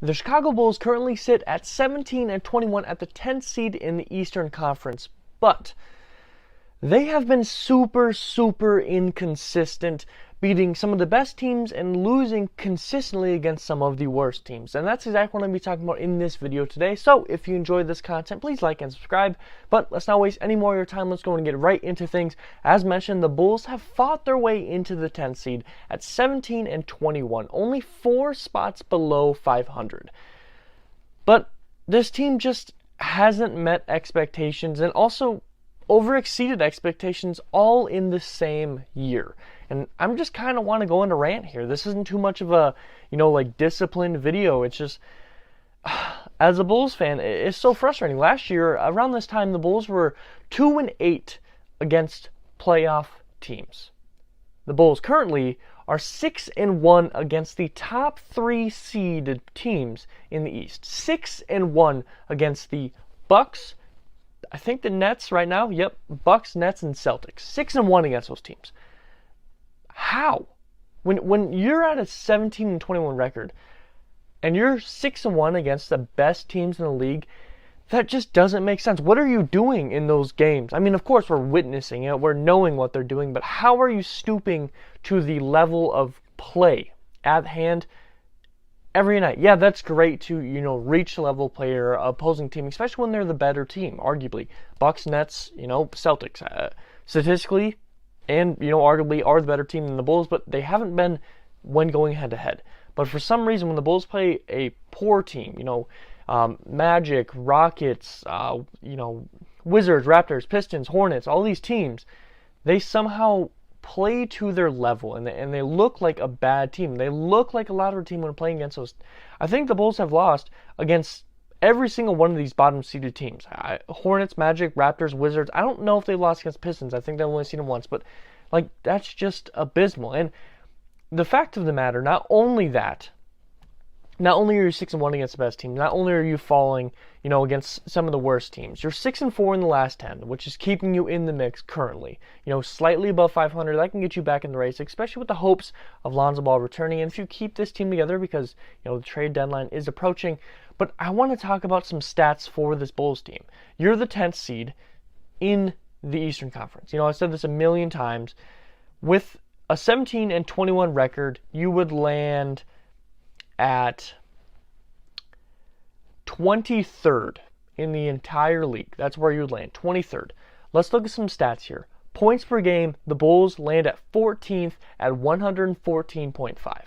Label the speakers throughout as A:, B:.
A: The Chicago Bulls currently sit at 17-21 at the 10th seed in the Eastern Conference, but they have been super inconsistent, beating some of the best teams and losing consistently against some of the worst teams. And that's exactly what I'm going to be talking about in this video today. So if you enjoyed this content, please like and subscribe. But let's not waste any more of your time. Let's go and get right into things. As mentioned, the Bulls have fought their way into the 10th seed at 17-21, only 4 spots below 500. But this team just hasn't met expectations and also overexceeded expectations all in the same year. And I'm just kind of want to go into rant here. This isn't too much of a, like disciplined video. It's just, as a Bulls fan, it's so frustrating. Last year, around this time, the Bulls were 2-8 against playoff teams. The Bulls currently are 6-1 against the top 3 seeded teams in the East. 6-1 against the Bucks, I think the Nets right now, yep, Bucks, Nets, and Celtics. 6-1 against those teams. How? When you're at a 17-21 record and you're 6-1 against the best teams in the league, that just doesn't make sense. What are you doing in those games? I mean, of course, we're witnessing it, we're knowing what they're doing, but how are you stooping to the level of play at hand every night? Yeah, that's great to, reach the level play your opposing team, especially when they're the better team, arguably. Bucks, Nets, Celtics. Statistically, and, arguably are the better team than the Bulls, but they haven't been when going head-to-head. But for some reason, when the Bulls play a poor team, Magic, Rockets, Wizards, Raptors, Pistons, Hornets, all these teams, they somehow play to their level, and they look like a bad team. They look like a lottery team when playing against those. I think the Bulls have lost against every single one of these bottom-seeded teams. Hornets, Magic, Raptors, Wizards. I don't know if they lost against Pistons. I think they've only seen them once, but that's just abysmal. And the fact of the matter, not only are you 6-1 against the best team, not only are you falling, against some of the worst teams, you're 6-4 in the last 10, which is keeping you in the mix currently. Slightly above 500, that can get you back in the race, especially with the hopes of Lonzo Ball returning. And if you keep this team together, because, the trade deadline is approaching. But I want to talk about some stats for this Bulls team. You're the 10th seed in the Eastern Conference. I've said this a million times. With a 17-21 record, you would land at 23rd in the entire league. That's where you would land, 23rd. Let's look at some stats here. Points per game, the Bulls land at 14th at 114.5.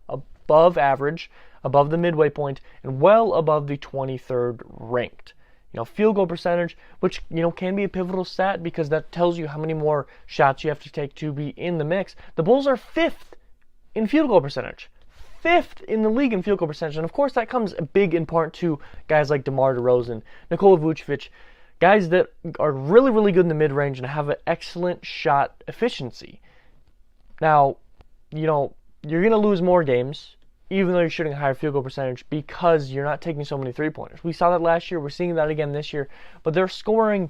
A: Above average, above the midway point, and well above the 23rd ranked. Field goal percentage, which, can be a pivotal stat because that tells you how many more shots you have to take to be in the mix. The Bulls are 5th in field goal percentage. 5th in the league in field goal percentage. And of course, that comes big in part to guys like DeMar DeRozan, Nikola Vucevic, guys that are really good in the mid-range and have an excellent shot efficiency. Now, you're going to lose more games, even though you're shooting a higher field goal percentage, because you're not taking so many three-pointers. We saw that last year. We're seeing that again this year. But they're scoring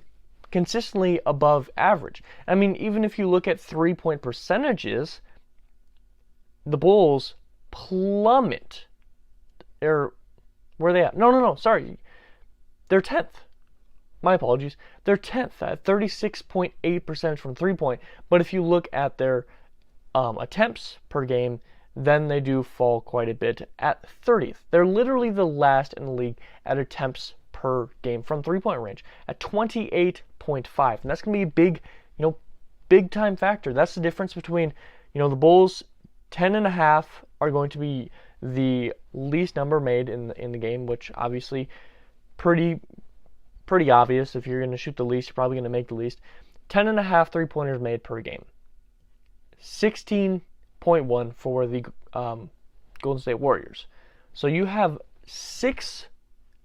A: consistently above average. I mean, even if you look at three-point percentages, the Bulls plummet. Where are they at? No, sorry. They're 10th. My apologies. They're 10th at 36.8% from three-point. But if you look at their attempts per game, then they do fall quite a bit at 30th. They're literally the last in the league at attempts per game from three-point range at 28.5. And that's going to be a big time factor. That's the difference between, the Bulls 10.5 are going to be the least number made in the game, which obviously pretty obvious. If you're going to shoot the least, you're probably going to make the least. 10.5 three-pointers made per game. 16.1 for the Golden State Warriors. So you have 6,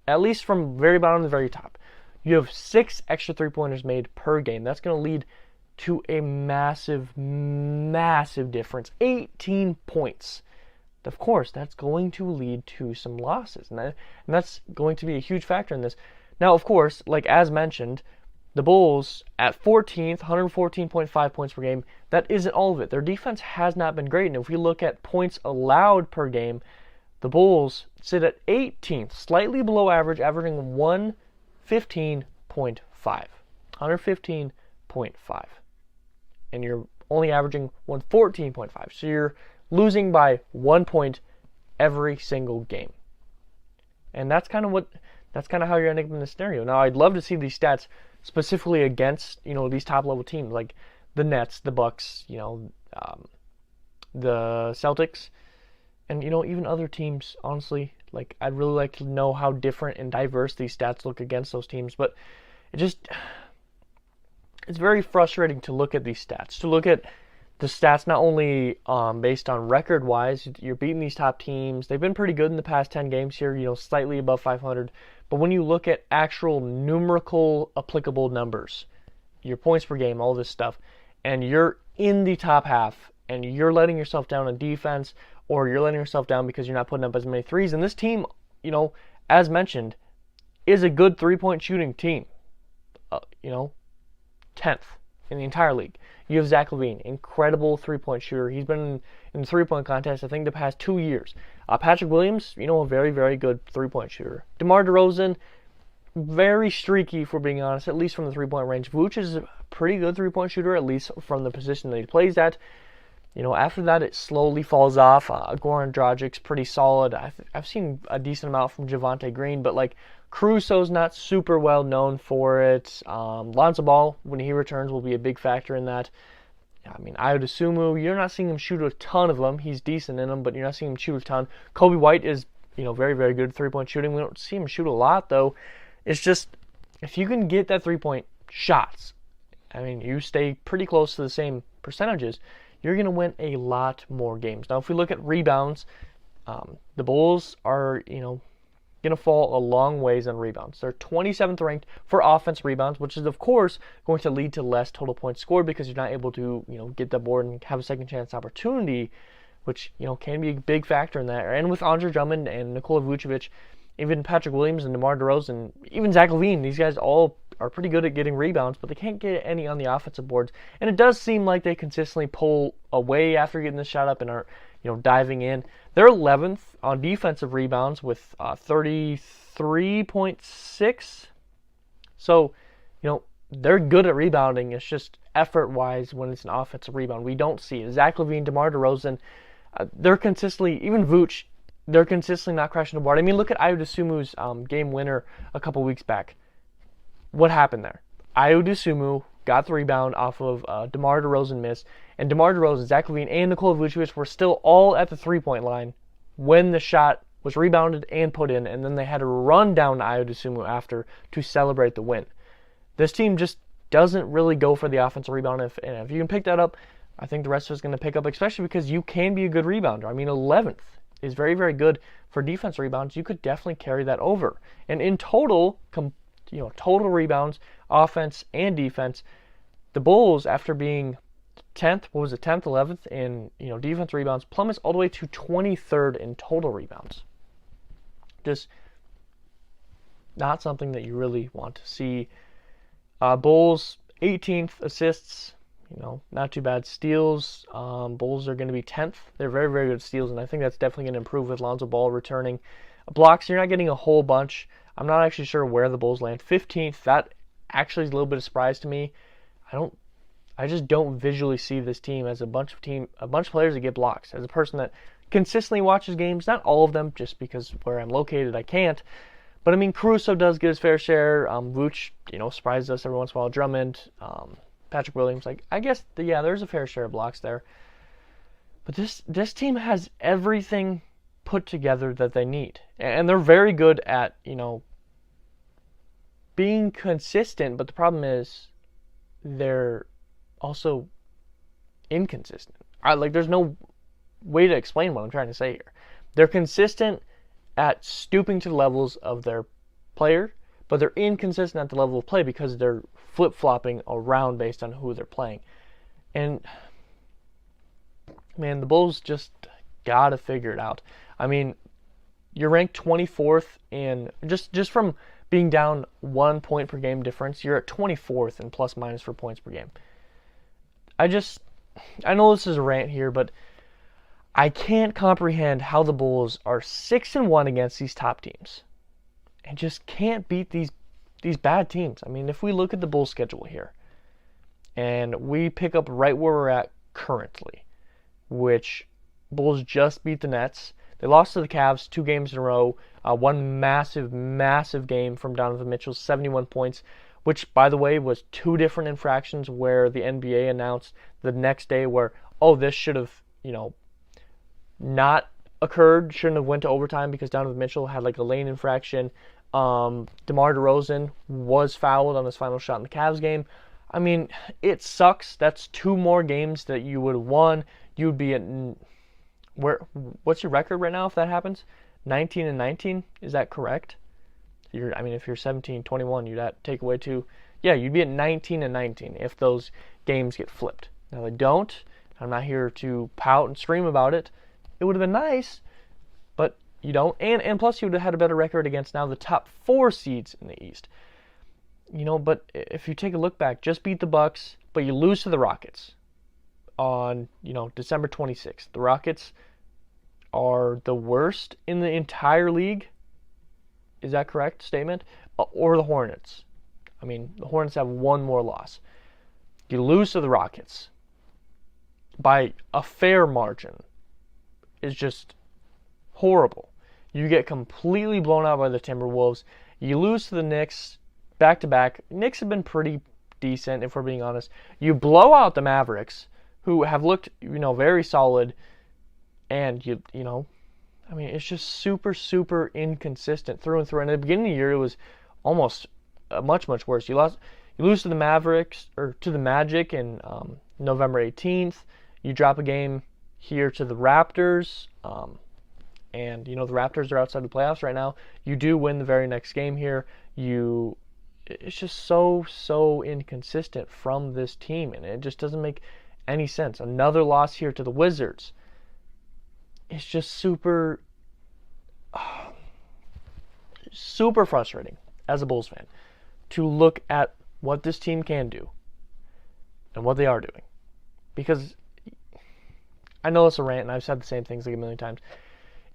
A: at least from very bottom to the very top, you have 6 extra three-pointers made per game. That's going to lead to a massive difference. 18 points. Of course, that's going to lead to some losses, and that's going to be a huge factor in this. Now, of course, like as mentioned, the Bulls at 14th, 114.5 points per game, that isn't all of it. Their defense has not been great. And if we look at points allowed per game, The Bulls sit at 18th, slightly below average, averaging 115.5. 115.5. And you're only averaging 114.5. So you're losing by 1 point every single game. And that's kind of how you're ending up in this scenario. Now, I'd love to see these stats specifically against, these top level teams like the Nets, the Bucks, the Celtics, and even other teams. Honestly, like, I'd really like to know how different and diverse these stats look against those teams. But it's very frustrating to look at these stats, to look at the stats not only based on record-wise. You're beating these top teams. They've been pretty good in the past 10 games here, slightly above 500. But when you look at actual numerical applicable numbers, your points per game, all this stuff, and you're in the top half, and you're letting yourself down on defense, or you're letting yourself down because you're not putting up as many threes. And this team, as mentioned, is a good three-point shooting team. 10th in the entire league. You have Zach LaVine, incredible three-point shooter. He's been in the three-point contest, I think, the past 2 years. Patrick Williams, a very, very good three-point shooter. DeMar DeRozan, very streaky, if we're being honest, at least from the three-point range. Vooch is a pretty good three-point shooter, at least from the position that he plays at. After that, it slowly falls off. Goran Dragic's pretty solid. I've seen a decent amount from Javonte Green, but, Caruso's not super well known for it. Lonzo Ball, when he returns, will be a big factor in that. Ayo Dosunmu, you're not seeing him shoot a ton of them. He's decent in them, but you're not seeing him shoot a ton. Kobe White is, very, very good at three-point shooting. We don't see him shoot a lot, though. It's just, if you can get that three-point shots, you stay pretty close to the same percentages, you're going to win a lot more games. Now, if we look at rebounds, the Bulls are, going to fall a long ways on rebounds. They're 27th ranked for offense rebounds, which is, of course, going to lead to less total points scored because you're not able to, get the board and have a second chance opportunity, which, can be a big factor in that. And with Andre Drummond and Nikola Vucevic, even Patrick Williams and DeMar DeRozan, even Zach LaVine, these guys all are pretty good at getting rebounds, but they can't get any on the offensive boards. And it does seem like they consistently pull away after getting the shot up and are, diving in. They're 11th on defensive rebounds with 33.6. So, they're good at rebounding. It's just effort-wise when it's an offensive rebound. We don't see it. Zach LaVine, DeMar DeRozan, they're consistently, even Vooch, they're consistently not crashing the board. Look at Ayo Dosunmu's game winner a couple weeks back. What happened there? Ayo Dosunmu got the rebound off of DeMar DeRozan miss, and DeMar DeRozan, Zach LaVine, and Nikola Vucevic were still all at the three-point line when the shot was rebounded and put in, and then they had to run down to Ayo Dosunmu after to celebrate the win. This team just doesn't really go for the offensive rebound, and if you can pick that up, I think the rest of us going to pick up, especially because you can be a good rebounder. 11th is very, very good for defense rebounds. You could definitely carry that over. And in total, total rebounds, offense and defense, the Bulls, after being 10th, 11th in defense rebounds, plummets all the way to 23rd in total rebounds. Just not something that you really want to see. Bulls 18th assists, not too bad. Steals, Bulls are going to be 10th. They're very, very good at steals, and I think that's definitely going to improve with Lonzo Ball returning. Blocks, you're not getting a whole bunch. I'm not actually sure where the Bulls land. 15th, that actually is a little bit of a surprise to me. I just don't visually see this team as a bunch of players that get blocks. As a person that consistently watches games, not all of them, just because where I'm located I can't. But Caruso does get his fair share. Vooch, surprises us every once in a while. Drummond, Patrick Williams, I guess, there's a fair share of blocks there. But this team has everything put together that they need. And they're very good at, being consistent, but the problem is they're also inconsistent. There's no way to explain what I'm trying to say here. They're consistent at stooping to the levels of their player, but they're inconsistent at the level of play because they're flip-flopping around based on who they're playing. And, man, the Bulls just got to figure it out. You're ranked 24th in, just from being down 1 point per game difference, you're at 24th in plus-minus for points per game. I know this is a rant here, but I can't comprehend how the Bulls are 6-1 against these top teams and just can't beat these bad teams. I mean, if we look at the Bulls schedule here and we pick up right where we're at currently, which Bulls just beat the Nets. They lost to the Cavs 2 games in a row. One massive, massive game from Donovan Mitchell, 71 points, which, by the way, was 2 different infractions where the NBA announced the next day where, oh, this should have, not occurred, shouldn't have went to overtime because Donovan Mitchell had like a lane infraction. DeMar DeRozan was fouled on his final shot in the Cavs game. I mean, it sucks. That's 2 more games that you would have won. You'd be at what's your record right now if that happens? 19-19, is that correct? If you're 17-21, you'd take away 2. Yeah, you'd be at 19-19 if those games get flipped. Now they don't. I'm not here to pout and scream about it. It would have been nice, but you don't. And plus you would have had a better record against now the top 4 seeds in the East. But if you take a look back, just beat the Bucks, but you lose to the Rockets on, December 26th. The Rockets are the worst in the entire league. Is that correct statement? Or the Hornets. I mean, the Hornets have 1 more loss. You lose to the Rockets by a fair margin. Is just horrible. You get completely blown out by the Timberwolves. You lose to the Knicks back-to-back. Knicks have been pretty decent, if we're being honest. You blow out the Mavericks, who have looked, very solid. And, it's just super, super inconsistent through and through. And at the beginning of the year, it was almost much, much worse. You lose to the Mavericks, or to the Magic in November 18th. You drop a game here to the Raptors, and the Raptors are outside the playoffs right now. You do win the very next game here. It's just so inconsistent from this team, and it just doesn't make any sense. Another loss here to the Wizards. It's just super frustrating as a Bulls fan to look at what this team can do and what they are doing, because I know it's a rant, and I've said the same things like a million times.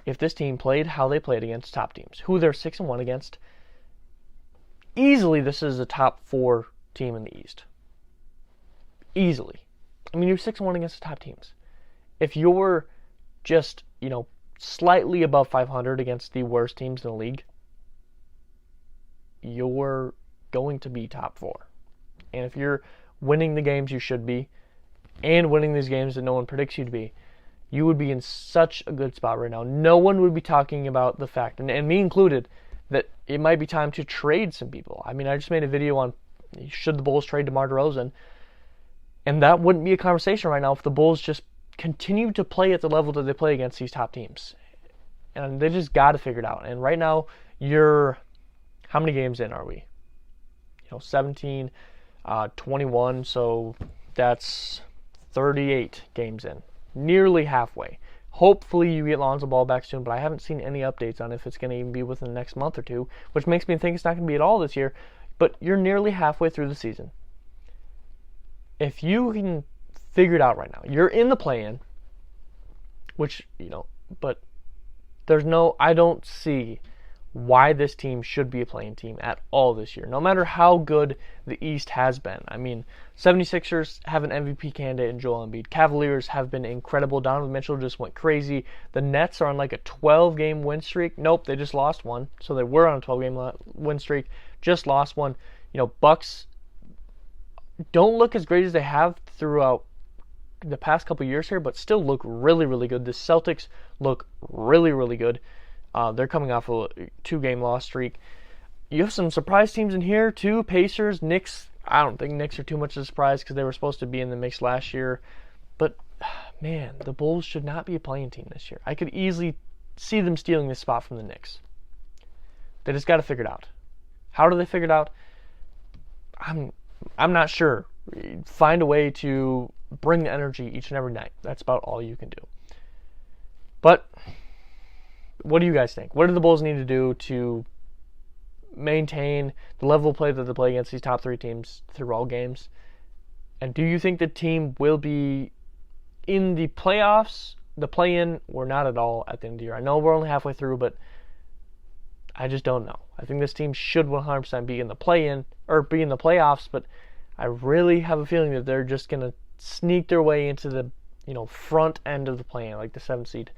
A: If this team played how they played against top teams, who they're 6-1 against, easily this is a top 4 team in the East. Easily. I mean, you're 6-1 against the top teams. If you're just, slightly above 500 against the worst teams in the league, you're going to be top 4. And if you're winning the games you should be, and winning these games that no one predicts you to be, you would be in such a good spot right now. No one would be talking about the fact, and me included, that it might be time to trade some people. I mean, I just made a video on should the Bulls trade DeMar DeRozan, and that wouldn't be a conversation right now if the Bulls just continue to play at the level that they play against these top teams. And they just got to figure it out. And right now, how many games in are we? 17, 21, so that's 38 games in, nearly halfway. Hopefully you get Lonzo Ball back soon, but I haven't seen any updates on if it's going to even be within the next month or 2, which makes me think it's not going to be at all this year. But you're nearly halfway through the season. If you can figure it out right now, you're in the play-in, which, but I don't see why this team should be a play-in team at all this year, no matter how good the East has been. I mean, 76ers have an MVP candidate in Joel Embiid. Cavaliers have been incredible. Donovan Mitchell just went crazy. The Nets are on like a 12-game win streak. Nope, they just lost one. So they were on a 12-game win streak, just lost one. Bucks don't look as great as they have throughout the past couple years here, but still look really, really good. The Celtics look really, really good. They're coming off a 2-game loss streak. You have some surprise teams in here too. Pacers, Knicks. I don't think Knicks are too much of a surprise because they were supposed to be in the mix last year. But, man, the Bulls should not be a playing team this year. I could easily see them stealing this spot from the Knicks. They just got to figure it out. How do they figure it out? I'm not sure. Find a way to bring the energy each and every night. That's about all you can do. But what do you guys think? What do the Bulls need to do to maintain the level of play that they play against these top 3 teams through all games? And do you think the team will be in the playoffs the play-in, we're not at all at the end of the year. I know we're only halfway through, but I just don't know. I think this team should 100% be in the play-in or be in the playoffs, but I really have a feeling that they're just gonna sneak their way into the front end of the play-in, like the 7th seed,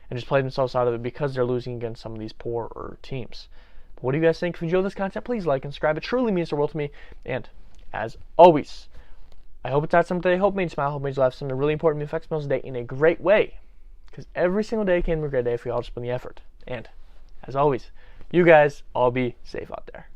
A: and just play themselves out of it because they're losing against some of these poorer teams. But what do you guys think? If you enjoyed this content, please like and subscribe. It truly means the world to me. And as always, I hope it's had something today. Hope it made you smile. Hope it made you laugh. Something really important. It affects me today in a great way. Because every single day can be a great day if we all just put in the effort. And as always, you guys all be safe out there.